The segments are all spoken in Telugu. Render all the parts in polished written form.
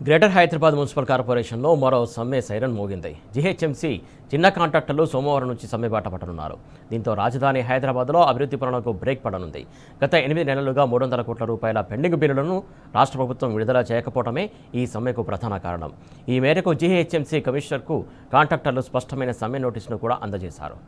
గ్రేటర్ హైదరాబాద్ మున్సిపల్ కార్పొరేషన్లో మరో సమ్మె సైరన్ మోగింది. జీహెచ్ఎంసీ చిన్న కాంట్రాక్టర్లు సోమవారం నుంచి సమ్మె బాట పట్టనున్నారు. దీంతో రాజధాని హైదరాబాద్లో అభివృద్ధి పనులకు బ్రేక్ పడనుంది. గత 8 నెలలుగా 300 కోట్ల రూపాయల పెండింగ్ బిల్లులను రాష్ట్ర ప్రభుత్వం విడుదల చేయకపోవడమే ఈ సమ్మెకు ప్రధాన కారణం. ఈ మేరకు జీహెచ్ఎంసీ కమిషనర్కు కాంట్రాక్టర్లు స్పష్టమైన సమ్మె నోటీసును కూడా అందజేశారు.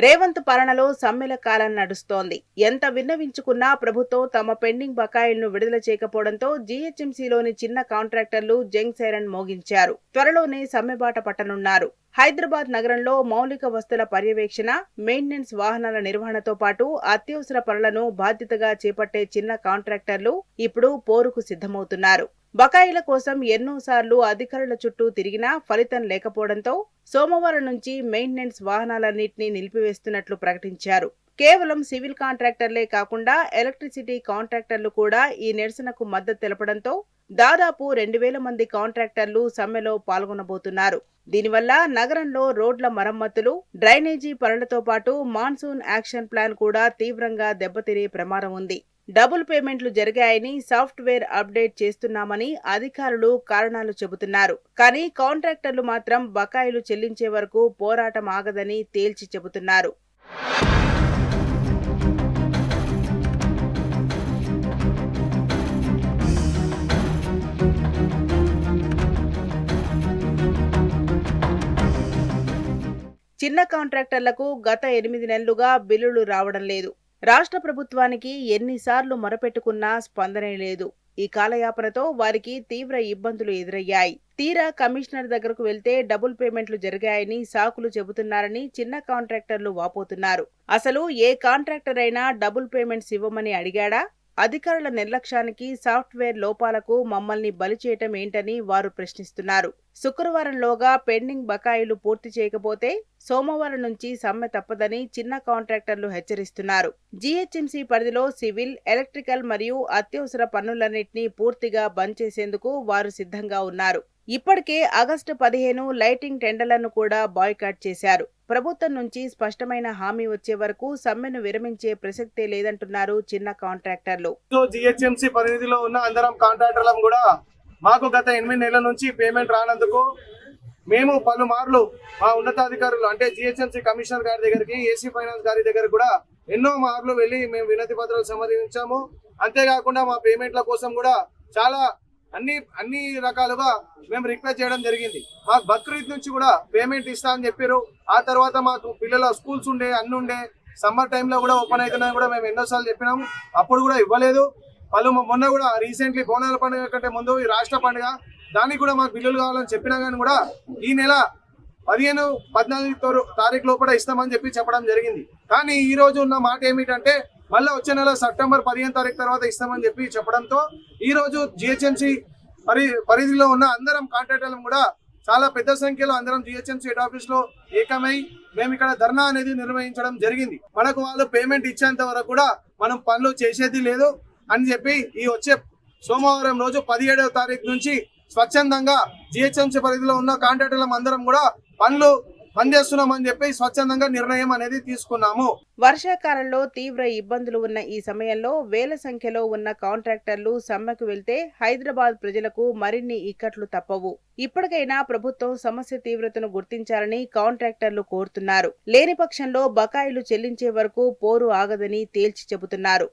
రేవంత్ పాలనలో సమ్మెల కాలం నడుస్తోంది. ఎంత విన్నవించుకున్నా ప్రభుత్వం తమ పెండింగ్ బకాయిలను విడుదల చేయకపోవడంతో జీహెచ్ఎంసీలోని చిన్న కాంట్రాక్టర్లు జంగ్ సైరన్ మోగించారు. త్వరలోనే సమ్మెబాట పట్టనున్నారు. హైదరాబాద్ నగరంలో మౌలిక వస్తుల పర్యవేక్షణ, మెయింటెనెన్స్ వాహనాల నిర్వహణతో పాటు అత్యవసర పనులను బాధ్యతగా చేపట్టే చిన్న కాంట్రాక్టర్లు ఇప్పుడు పోరుకు సిద్ధమవుతున్నారు. బకాయిల కోసం ఎన్నోసార్లు అధికారుల చుట్టూ తిరిగినా ఫలితం లేకపోవడంతో సోమవారం నుంచి మెయింటెనెన్స్ వాహనాలన్నింటినీ నిలిపివేస్తున్నట్లు ప్రకటించారు. కేవలం సివిల్ కాంట్రాక్టర్లే కాకుండా ఎలక్ట్రిసిటీ కాంట్రాక్టర్లు కూడా ఈ నిరసనకు మద్దతు తెలపడంతో దాదాపు 2000 మంది కాంట్రాక్టర్లు సమ్మెలో పాల్గొనబోతున్నారు. దీనివల్ల నగరంలో రోడ్ల మరమ్మతులు, డ్రైనేజీ పనులతో పాటు మాన్సూన్ యాక్షన్ ప్లాన్ కూడా తీవ్రంగా దెబ్బతినే ప్రమాదం ఉంది. డబుల్ పేమెంట్లు జరిగాయని సాఫ్ట్వేర్ అప్డేట్ చేస్తున్నామని అధికారులు కారణాలు చెబుతున్నారు. కానీ కాంట్రాక్టర్లు మాత్రం బకాయిలు చెల్లించే వరకు పోరాటం ఆగదని తేల్చి చెబుతున్నారు. చిన్న కాంట్రాక్టర్లకు గత 8 నెలలుగా బిల్లులు రావడం లేదు. రాష్ట్ర ప్రభుత్వానికి ఎన్నిసార్లు మొరపెట్టుకున్నా స్పందనే లేదు. ఈ కాలయాపనతో వారికి తీవ్ర ఇబ్బందులు ఎదురయ్యాయి. తీరా కమిషనర్ దగ్గరకు వెళ్తే డబుల్ పేమెంట్లు జరిగాయని సాకులు చెబుతున్నారని చిన్న కాంట్రాక్టర్లు వాపోతున్నారు. అసలు ఏ కాంట్రాక్టర్ అయినా డబుల్ పేమెంట్స్ ఇవ్వమని అడిగాడా? అధికారుల నిర్లక్ష్యానికి, సాఫ్ట్వేర్ లోపాలకు మమ్మల్ని బలి చేయటం ఏంటని వారు ప్రశ్నిస్తున్నారు. శుక్రవారంలోగా పెండింగ్ బకాయిలు పూర్తి చేయకపోతే సోమవారం నుంచి సమ్మె తప్పదని చిన్న కాంట్రాక్టర్లు హెచ్చరిస్తున్నారు. జీహెచ్ఎంసీ పరిధిలో సివిల్, ఎలక్ట్రికల్ మరియు అత్యవసర పనులన్నింటినీ పూర్తిగా బంద్ చేసేందుకు వారు సిద్ధంగా ఉన్నారు. ఇప్పటికే ఆగస్టు 15 లైటింగ్ టెండర్లను కూడా బాయ్కాట్ చేశారు. ప్రభుత్వం నుంచి స్పష్టమైన హామీ వచ్చే వరకు సమ్మెను విరమించే ప్రసక్తే లేదంటున్నారు చిన్న కాంట్రాక్టర్లు. జీహెచ్ఎంసీ పరిధిలో ఉన్న అందరం కాంట్రాక్టర్లం కూడా మాకు గత 8 నెలల నుంచి పేమెంట్ రానందుకు మేము పలుమార్లు మా ఉన్నతాధికారులు అంటే జీహెచ్ఎంసీ కమిషనర్ గారి దగ్గరికి, ఏసీ ఫైనాన్స్ గారి దగ్గర కూడా ఎన్నో మార్లు వెళ్ళి మేము వినతి పత్రాలు సమర్పించాము. అంతేకాకుండా మా పేమెంట్ల కోసం కూడా చాలా అన్ని రకాలుగా మేము రిక్వెస్ట్ చేయడం జరిగింది. మాకు బక్రీద్ నుంచి కూడా పేమెంట్ ఇస్తా అని చెప్పారు. ఆ తర్వాత మాకు పిల్లల స్కూల్స్ ఉండే అన్ని ఉండే, సమ్మర్ టైంలో కూడా ఓపెన్ అవుతున్నాయి కూడా మేము ఎన్నోసార్లు చెప్పినాము. అప్పుడు కూడా ఇవ్వలేదు. మొన్న కూడా రీసెంట్లీ బోనాల పండుగ కంటే ముందు ఈ రాష్ట్ర పండుగ, దానికి కూడా మాకు బిల్లులు కావాలని చెప్పినా కానీ కూడా ఈ నెల 15, 14 తారీఖు లోపల ఇస్తామని చెప్పడం జరిగింది. కానీ ఈ రోజు ఉన్న మాట ఏమిటంటే మళ్ళీ వచ్చే నెల సెప్టెంబర్ 15 తారీఖు తర్వాత ఇస్తామని చెప్పడంతో ఈ రోజు జిహెచ్ఎంసీ పరిధిలో ఉన్న అందరం కాంట్రాక్టర్లు కూడా చాలా పెద్ద సంఖ్యలో అందరం జిహెచ్ఎంసీ హెడ్ ఆఫీస్ లో ఏకమై మేము ఇక్కడ ధర్నా అనేది నిర్వహించడం జరిగింది. మనకు వాళ్ళు పేమెంట్ ఇచ్చేంత వరకు కూడా మనం పనులు చేసేది లేదు అని చెప్పి ఈ వచ్చే సోమవారం రోజు 17వ తారీఖు నుంచి స్వచ్ఛందంగా జిహెచ్ఎంసీ పరిధిలో ఉన్న కాంట్రాక్టర్లం అందరం కూడా పనులు బంద్ చేస్తున్నామని చెప్పి స్వచ్ఛందంగా నిర్ణయం అనేది తీసుకున్నాము. వర్షాకాలంలో తీవ్ర ఇబ్బందులు ఉన్న ఈ సమయంలో వేల సంఖ్యలో ఉన్న కాంట్రాక్టర్లు సమ్మెకు వెళ్తే హైదరాబాద్ ప్రజలకు మరిన్ని ఇక్కట్లు తప్పవు. ఇప్పటికైనా ప్రభుత్వం సమస్య తీవ్రతను గుర్తించాలని కాంట్రాక్టర్లు కోరుతున్నారు. లేని పక్షంలో బకాయిలు చెల్లించే వరకు పోరు ఆగదని తేల్చి చెబుతున్నారు.